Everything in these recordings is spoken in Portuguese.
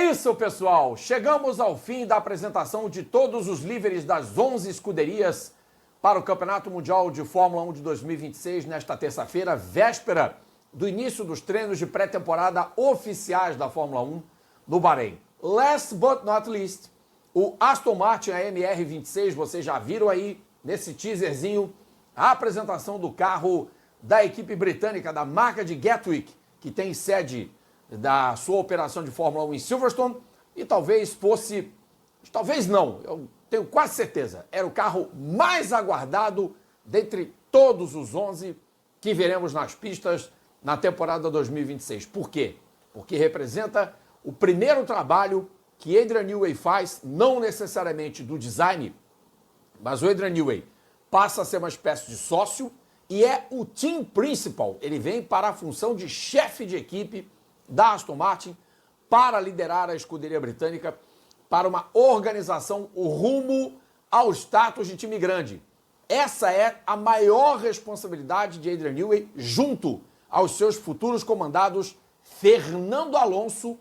isso, pessoal! Chegamos ao fim da apresentação de todos os líderes das 11 escuderias para o Campeonato Mundial de Fórmula 1 de 2026, nesta terça-feira, véspera do início dos treinos de pré-temporada oficiais da Fórmula 1 no Bahrein. Last but not least, o Aston Martin AMR26, vocês já viram aí nesse teaserzinho a apresentação do carro da equipe britânica, da marca de Gatwick, que tem sede da sua operação de Fórmula 1 em Silverstone, e talvez fosse, talvez não, eu tenho quase certeza, era o carro mais aguardado dentre todos os 11 que veremos nas pistas na temporada 2026. Por quê? Porque representa o primeiro trabalho que Adrian Newey faz, não necessariamente do design, mas o Adrian Newey passa a ser uma espécie de sócio e é o team principal. Ele vem para a função de chefe de equipe da Aston Martin para liderar a escuderia britânica para uma organização rumo ao status de time grande. Essa é a maior responsabilidade de Adrian Newey junto aos seus futuros comandados Fernando Alonso,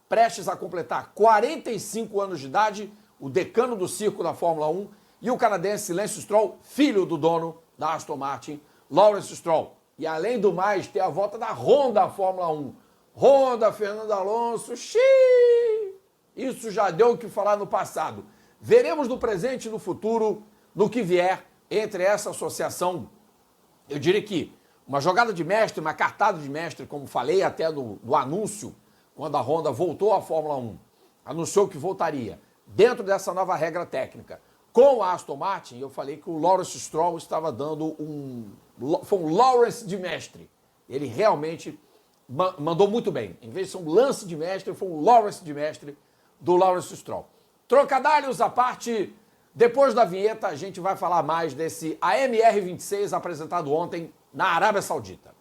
prestes a completar 45 anos de idade, o decano do circo da Fórmula 1, e o canadense Lance Stroll, filho do dono da Aston Martin, Lawrence Stroll. E além do mais, tem a volta da Honda à Fórmula 1. Honda, Fernando Alonso, xiii! Isso já deu o que falar no passado. Veremos no presente e no futuro, no que vier, entre essa associação, eu diria que uma jogada de mestre, uma cartada de mestre, como falei até no anúncio, quando a Honda voltou à Fórmula 1, anunciou que voltaria dentro dessa nova regra técnica. Com a Aston Martin, eu falei que o Lawrence Stroll estava dando foi um Lawrence de mestre. Ele realmente mandou muito bem. Em vez de ser um lance de mestre, foi um Lawrence de mestre do Lawrence Stroll. Trocadalhos à parte, depois da vinheta a gente vai falar mais desse AMR26 apresentado ontem na Arábia Saudita.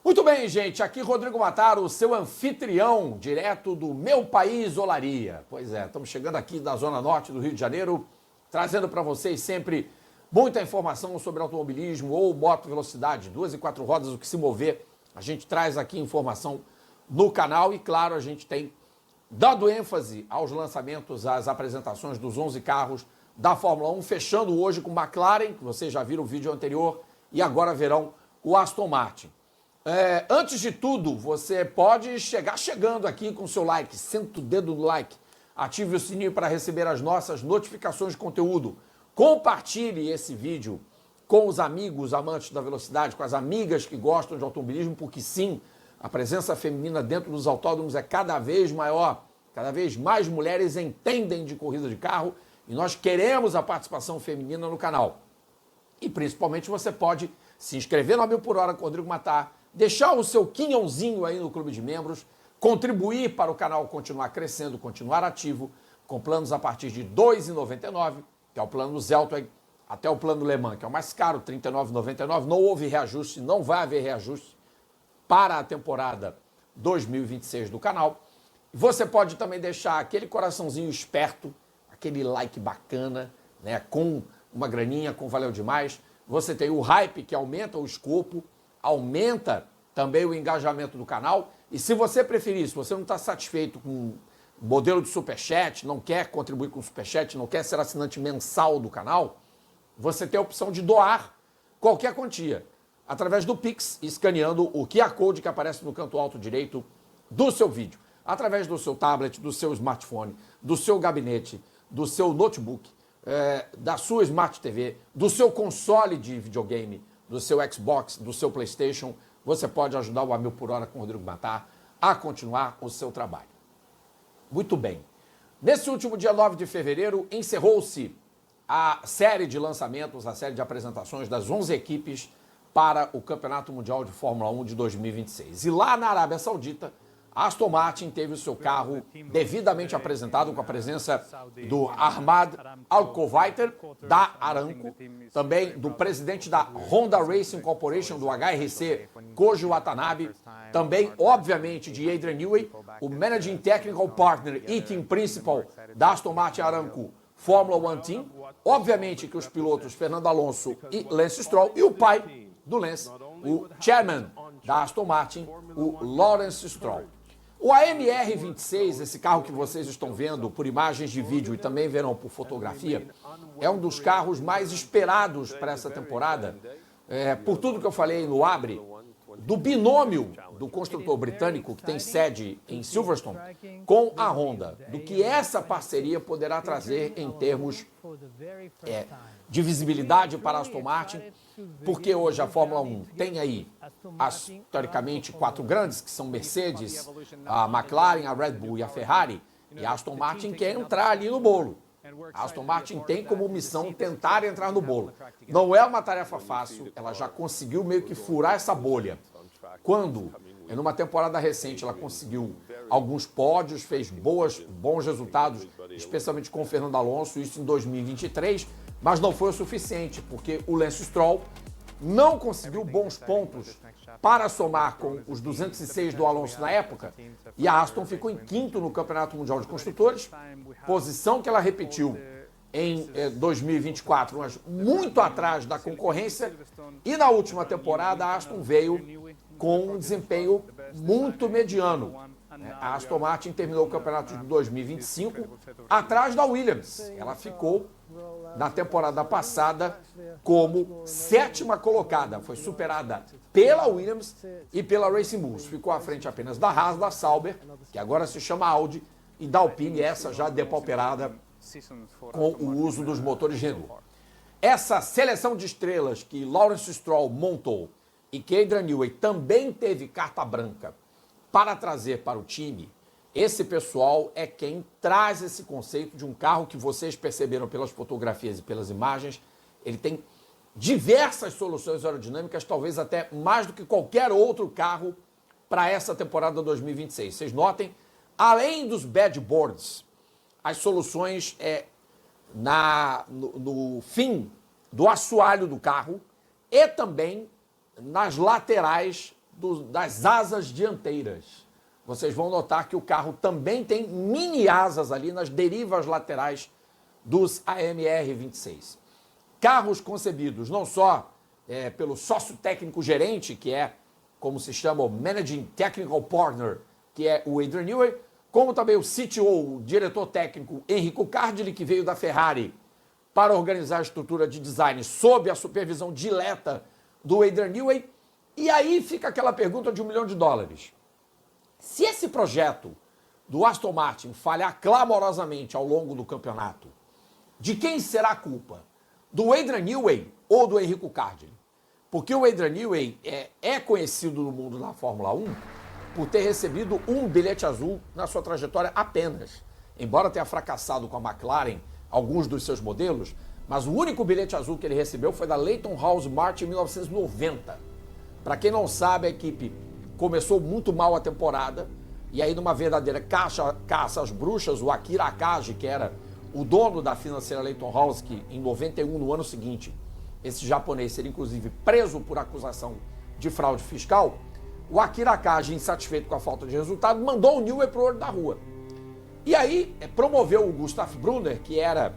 Muito bem, gente, aqui Rodrigo Mataro, o seu anfitrião, direto do meu país, Olaria. Pois é, estamos chegando aqui da Zona Norte do Rio de Janeiro, trazendo para vocês sempre muita informação sobre automobilismo ou moto velocidade, 2 e 4 rodas, o que se mover. A gente traz aqui informação no canal e, claro, a gente tem dado ênfase aos lançamentos, às apresentações dos 11 carros da Fórmula 1, fechando hoje com McLaren, que vocês já viram o vídeo anterior, e agora verão o Aston Martin. Antes de tudo, você pode chegar chegando aqui com o seu like, senta o dedo no like, ative o sininho para receber as nossas notificações de conteúdo, compartilhe esse vídeo com os amigos amantes da velocidade, com as amigas que gostam de automobilismo, porque sim, a presença feminina dentro dos autódromos é cada vez maior, cada vez mais mulheres entendem de corrida de carro e nós queremos a participação feminina no canal. E principalmente você pode se inscrever no A Mil por Hora com o Rodrigo Matar, deixar o seu quinhãozinho aí no clube de membros, contribuir para o canal continuar crescendo, continuar ativo, com planos a partir de R$ 2,99, que é o plano Zeltweg, até o plano Le Mans, que é o mais caro, R$ 39,99. Não houve reajuste, não vai haver reajuste para a temporada 2026 do canal. Você pode também deixar aquele coraçãozinho esperto, aquele like bacana, né, com uma graninha, com valeu demais. Você tem o hype, que aumenta o escopo, aumenta também o engajamento do canal. E se você preferir, se você não está satisfeito com o modelo de superchat, não quer contribuir com o superchat, não quer ser assinante mensal do canal, você tem a opção de doar qualquer quantia através do Pix, escaneando o QR Code que aparece no canto alto direito do seu vídeo, através do seu tablet, do seu smartphone, do seu gabinete, do seu notebook, da sua Smart TV, do seu console de videogame, do seu Xbox, do seu PlayStation. Você pode ajudar o A Mil por Hora com o Rodrigo Matar a continuar o seu trabalho. Muito bem. Nesse último dia 9 de fevereiro, encerrou-se a série de lançamentos, a série de apresentações das 11 equipes para o Campeonato Mundial de Fórmula 1 de 2026. E lá na Arábia Saudita, a Aston Martin teve o seu carro devidamente apresentado com a presença do Ahmad Al-Kuwaiter, da Aramco, também do presidente da Honda Racing Corporation, do HRC, Koji Watanabe, também, obviamente, de Adrian Newey, o Managing Technical Partner e Team Principal da Aston Martin Aramco, Fórmula One Team. Obviamente que os pilotos Fernando Alonso e Lance Stroll, e o pai do Lance, o chairman da Aston Martin, o Lawrence Stroll. O AMR26, esse carro que vocês estão vendo por imagens de vídeo e também verão por fotografia, é um dos carros mais esperados para essa temporada, por tudo que eu falei no Abre, do binômio do construtor britânico, que tem sede em Silverstone, com a Honda, do que essa parceria poderá trazer em termos de visibilidade para a Aston Martin, porque hoje a Fórmula 1 tem aí, teoricamente, 4 grandes, que são Mercedes, a McLaren, a Red Bull e a Ferrari, e a Aston Martin quer entrar ali no bolo. A Aston Martin tem como missão tentar entrar no bolo. Não é uma tarefa fácil, ela já conseguiu meio que furar essa bolha. Quando, numa temporada recente, ela conseguiu alguns pódios, fez bons resultados, especialmente com o Fernando Alonso, isso em 2023, mas não foi o suficiente, porque o Lance Stroll não conseguiu bons pontos para somar com os 206 do Alonso na época, e a Aston ficou em quinto no Campeonato Mundial de Construtores, posição que ela repetiu em 2024, mas muito atrás da concorrência, e na última temporada a Aston veio com um desempenho muito mediano. A Aston Martin terminou o campeonato de 2025 atrás da Williams. Ela ficou, na temporada passada, como 7ª colocada. Foi superada pela Williams e pela Racing Bulls. Ficou à frente apenas da Haas, da Sauber, que agora se chama Audi, e da Alpine, essa já depauperada com o uso dos motores Renault. Essa seleção de estrelas que Lawrence Stroll montou e que Adrian Newey também teve carta branca para trazer para o time, esse pessoal é quem traz esse conceito de um carro que vocês perceberam pelas fotografias e pelas imagens. Ele tem diversas soluções aerodinâmicas, talvez até mais do que qualquer outro carro para essa temporada 2026. Vocês notem, além dos badboards, as soluções no fim do assoalho do carro e também nas laterais das asas dianteiras. Vocês vão notar que o carro também tem mini asas ali nas derivas laterais dos AMR26. Carros concebidos não só pelo sócio técnico gerente, que é, como se chama, o Managing Technical Partner, que é o Adrian Newey, como também o CTO, o diretor técnico Enrico Cardili, que veio da Ferrari para organizar a estrutura de design sob a supervisão dileta do Adrian Newey. E aí fica aquela pergunta de $1 milhão. Se esse projeto do Aston Martin falhar clamorosamente ao longo do campeonato, de quem será a culpa? Do Adrian Newey ou do Enrico Cardili? Porque o Adrian Newey é conhecido no mundo da Fórmula 1 por ter recebido um bilhete azul na sua trajetória apenas. Embora tenha fracassado com a McLaren alguns dos seus modelos, mas o único bilhete azul que ele recebeu foi da Leighton House Martin em 1990. Para quem não sabe, a equipe começou muito mal a temporada, e aí numa verdadeira caça às bruxas, o Akira Akagi, que era o dono da financeira Leighton House, que em 91, no ano seguinte, esse japonês seria inclusive preso por acusação de fraude fiscal, o Akira Akagi, insatisfeito com a falta de resultado, mandou o Newey para o olho da rua. E aí promoveu o Gustav Brunner, que era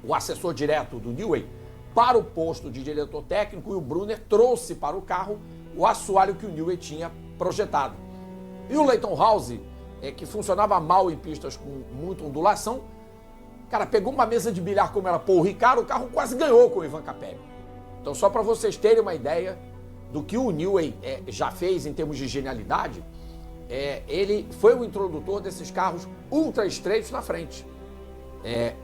o assessor direto do Newey, para o posto de diretor técnico, e o Brunner trouxe para o carro o assoalho que o Newey tinha projetado. E o Leighton House, que funcionava mal em pistas com muita ondulação, cara, pegou uma mesa de bilhar como era Paul Ricard, o carro quase ganhou com o Ivan Capelli. Então, só para vocês terem uma ideia do que o Newey já fez em termos de genialidade, ele foi o introdutor desses carros ultra estreitos na frente.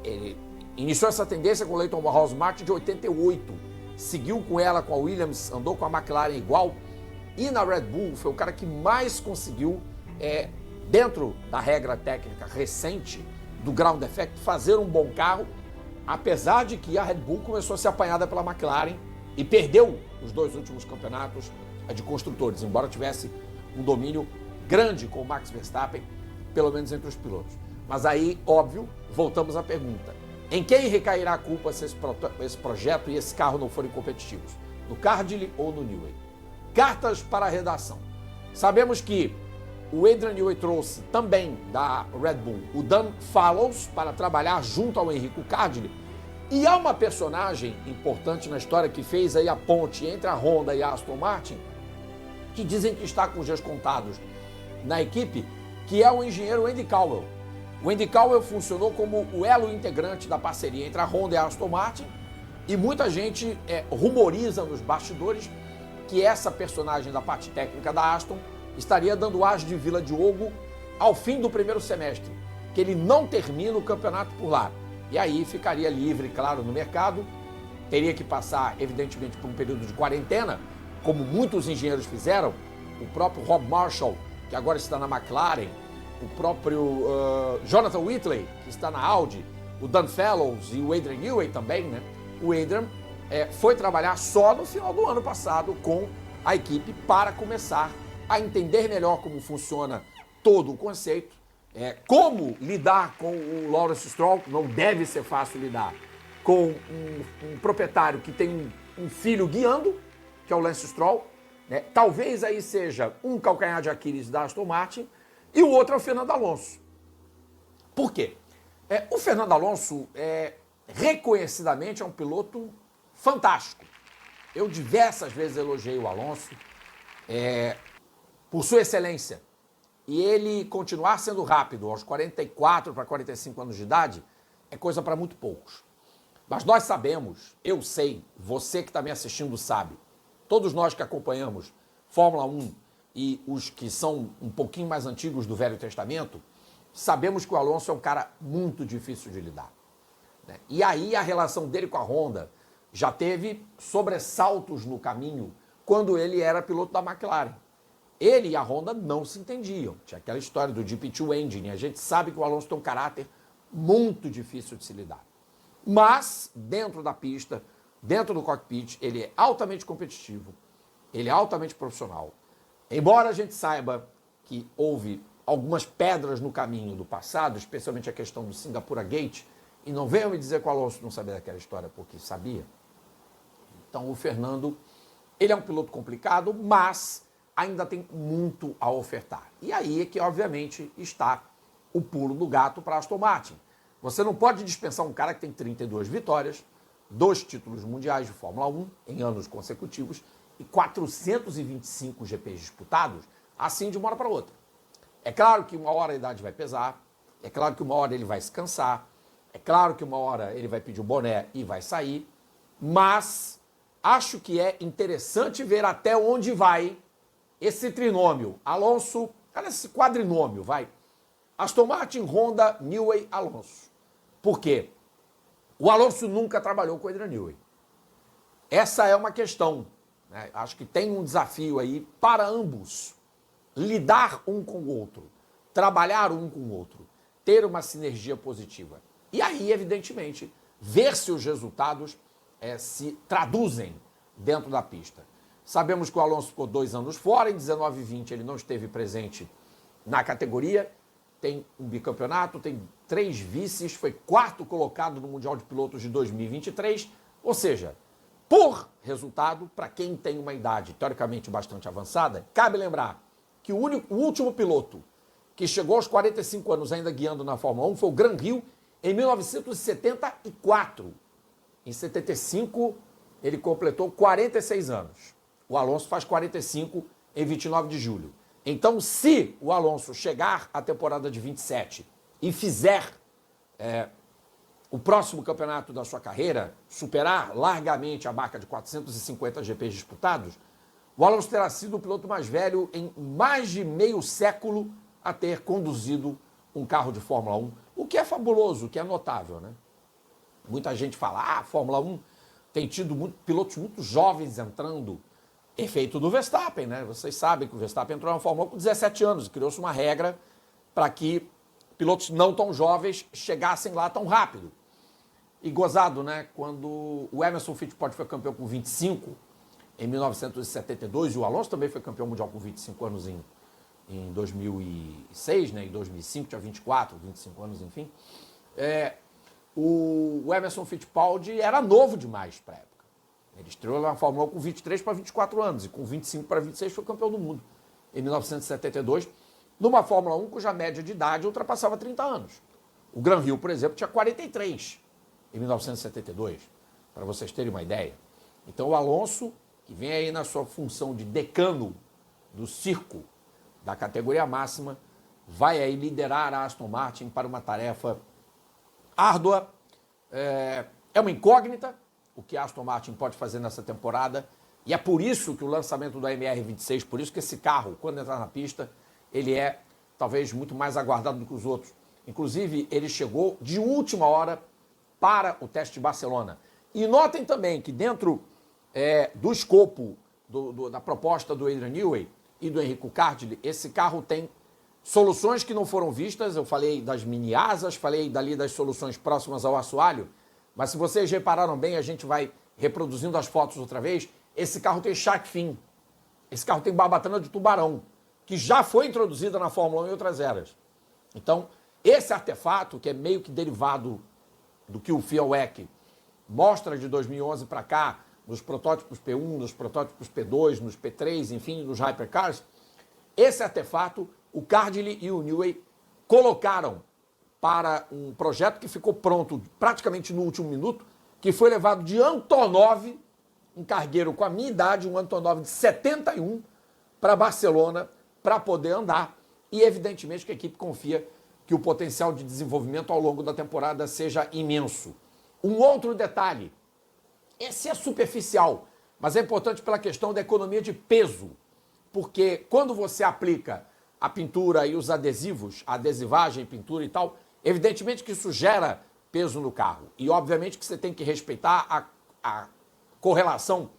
Ele iniciou essa tendência com o Leighton House Martin de 88, seguiu com ela com a Williams, andou com a McLaren igual, e na Red Bull foi o cara que mais conseguiu, dentro da regra técnica recente do ground effect, fazer um bom carro, apesar de que a Red Bull começou a ser apanhada pela McLaren e perdeu os 2 últimos campeonatos de construtores, embora tivesse um domínio grande com o Max Verstappen, pelo menos entre os pilotos. Mas aí, óbvio, voltamos à pergunta: em quem recairá a culpa se esse projeto e esse carro não forem competitivos? No Cardili ou no Newey? Cartas para a redação. Sabemos que o Adrian Newey trouxe também da Red Bull o Dan Fallows para trabalhar junto ao Enrico Cardini. E há uma personagem importante na história que fez aí a ponte entre a Honda e a Aston Martin, que dizem que está com os dias contados na equipe, que é o engenheiro Andy Cowell. O Andy Cowell funcionou como o elo integrante da parceria entre a Honda e a Aston Martin, e muita gente rumoriza nos bastidores que essa personagem da parte técnica da Aston estaria dando as de Vila Diogo ao fim do primeiro semestre, que ele não termina o campeonato por lá. E aí ficaria livre, claro, no mercado, teria que passar, evidentemente, por um período de quarentena, como muitos engenheiros fizeram, o próprio Rob Marshall, que agora está na McLaren, o próprio Jonathan Whitley, que está na Audi, o Dan Fellows e o Adrian Newey também, né? O Adrian foi trabalhar só no final do ano passado com a equipe para começar a entender melhor como funciona todo o conceito, como lidar com o Lawrence Stroll. Não deve ser fácil lidar com um proprietário que tem um filho guiando, que é o Lance Stroll, né? Talvez aí seja um calcanhar de Aquiles da Aston Martin, e o outro é o Fernando Alonso. Por quê? O Fernando Alonso, reconhecidamente, é um piloto fantástico. Eu diversas vezes elogiei o Alonso por sua excelência. E ele continuar sendo rápido aos 44 para 45 anos de idade é coisa para muito poucos. Mas nós sabemos, eu sei, você que está me assistindo sabe, todos nós que acompanhamos Fórmula 1 e os que são um pouquinho mais antigos do Velho Testamento, sabemos que o Alonso é um cara muito difícil de lidar, né? E aí a relação dele com a Honda já teve sobressaltos no caminho quando ele era piloto da McLaren. Ele e a Honda não se entendiam. Tinha aquela história do GP2 Engine. A gente sabe que o Alonso tem um caráter muito difícil de se lidar. Mas, dentro da pista, dentro do cockpit, ele é altamente competitivo, ele é altamente profissional. Embora a gente saiba que houve algumas pedras no caminho do passado, especialmente a questão do Singapura Gate, e não venham me dizer que o Alonso não sabia daquela história, porque sabia. Então, o Fernando, ele é um piloto complicado, mas ainda tem muito a ofertar. E aí é que, obviamente, está o pulo do gato para a Aston Martin. Você não pode dispensar um cara que tem 32 vitórias, 2 títulos mundiais de Fórmula 1 em anos consecutivos e 425 GPs disputados, assim de uma hora para outra. É claro que uma hora a idade vai pesar, é claro que uma hora ele vai se cansar, é claro que uma hora ele vai pedir o boné e vai sair, mas acho que é interessante ver até onde vai esse trinômio. Alonso, cara, esse quadrinômio, vai. Aston Martin, Honda, Newey, Alonso. Por quê? O Alonso nunca trabalhou com o Adrian Newey. Essa é uma questão, né? Acho que tem um desafio aí para ambos. Lidar um com o outro, trabalhar um com o outro, ter uma sinergia positiva. E aí, evidentemente, ver se os resultados se traduzem dentro da pista. Sabemos que o Alonso ficou 2 anos fora, em 19 e 20 ele não esteve presente na categoria, tem um bicampeonato, tem 3 vices, foi 4º colocado no Mundial de Pilotos de 2023, ou seja, por resultado, para quem tem uma idade teoricamente bastante avançada, cabe lembrar que o último piloto que chegou aos 45 anos ainda guiando na Fórmula 1 foi o Gran Hill em 1974. Em 75, ele completou 46 anos. O Alonso faz 45 em 29 de julho. Então, se o Alonso chegar à temporada de 27 e fizer o próximo campeonato da sua carreira, superar largamente a marca de 450 GPs disputados, o Alonso terá sido o piloto mais velho em mais de meio século a ter conduzido um carro de Fórmula 1, o que é fabuloso, o que é notável, né? Muita gente fala, a Fórmula 1 tem tido pilotos muito jovens entrando, efeito do Verstappen, né? Vocês sabem que o Verstappen entrou na Fórmula 1 com 17 anos, criou-se uma regra para que pilotos não tão jovens chegassem lá tão rápido. E gozado, né? Quando o Emerson Fittipaldi foi campeão com 25, em 1972, e o Alonso também foi campeão mundial com 25 anos em 2006, né? Em 2005 tinha 24, 25 anos, enfim. O Emerson Fittipaldi era novo demais para a época. Ele estreou na Fórmula 1 com 23 para 24 anos, e com 25 para 26 foi campeão do mundo, em 1972. numa Fórmula 1 cuja média de idade ultrapassava 30 anos. O Gran Hill, por exemplo, tinha 43 em 1972, para vocês terem uma ideia. Então o Alonso, que vem aí na sua função de decano do circo da categoria máxima, vai aí liderar a Aston Martin para uma tarefa árdua. É uma incógnita o que a Aston Martin pode fazer nessa temporada, e é por isso que o lançamento do MR26, por isso que esse carro, quando entrar na pista, ele é talvez muito mais aguardado do que os outros. Inclusive, ele chegou de última hora para o teste de Barcelona. E notem também que dentro do escopo da proposta do Adrian Newey e do Enrico Cardili, esse carro tem soluções que não foram vistas. Eu falei das mini asas, falei dali das soluções próximas ao assoalho, mas se vocês repararam bem, a gente vai reproduzindo as fotos outra vez, esse carro tem shark fin, esse carro tem barbatana de tubarão, que já foi introduzida na Fórmula 1 em outras eras. Então, esse artefato, que é meio que derivado do que o FIA-WEC mostra de 2011 para cá, nos protótipos P1, nos protótipos P2, nos P3, enfim, nos hypercars, esse artefato, o Cardili e o Newey colocaram para um projeto que ficou pronto praticamente no último minuto, que foi levado de Antonov, um cargueiro com a minha idade, um Antonov de 71, para Barcelona, para poder andar. E evidentemente que a equipe confia que o potencial de desenvolvimento ao longo da temporada seja imenso. Um outro detalhe, esse é superficial, mas é importante pela questão da economia de peso, porque quando você aplica a pintura e os adesivos, a adesivagem, pintura e tal, evidentemente que isso gera peso no carro. E obviamente que você tem que respeitar a correlação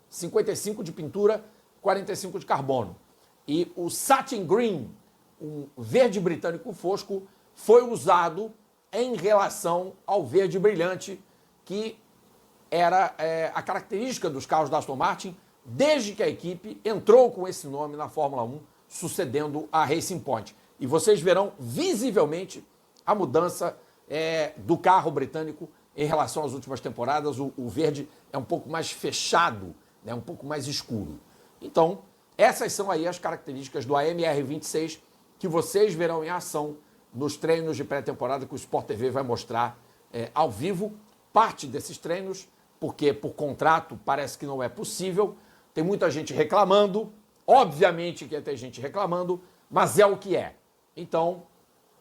55 de pintura, 45 de carbono. E o satin green, um verde britânico fosco, foi usado em relação ao verde brilhante, que era a característica dos carros da Aston Martin, desde que a equipe entrou com esse nome na Fórmula 1, sucedendo a Racing Point. E vocês verão visivelmente a mudança do carro britânico em relação às últimas temporadas. O verde é um pouco mais fechado, né, um pouco mais escuro. Então, essas são aí as características do AMR26 que vocês verão em ação nos treinos de pré-temporada que o Sport TV vai mostrar ao vivo. Parte desses treinos, porque por contrato parece que não é possível. Tem muita gente reclamando, obviamente que tem gente reclamando, mas é o que é. Então,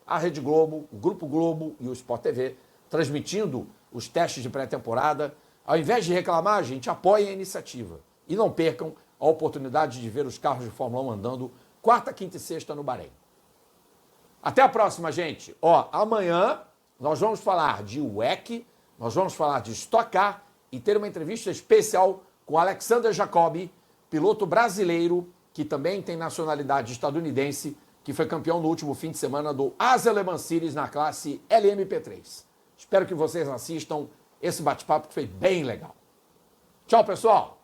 a Rede Globo, o Grupo Globo e o Sport TV transmitindo os testes de pré-temporada. Ao invés de reclamar, gente, apoiem a iniciativa e não percam a oportunidade de ver os carros de Fórmula 1 andando quarta, quinta e sexta no Bahrein. Até a próxima, gente. Amanhã nós vamos falar de WEC, nós vamos falar de Stock Car e ter uma entrevista especial com Alexander Jacobi, piloto brasileiro que também tem nacionalidade estadunidense, que foi campeão no último fim de semana do Asia Le Mans Series na classe LMP3. Espero que vocês assistam esse bate-papo que foi bem legal. Tchau, pessoal!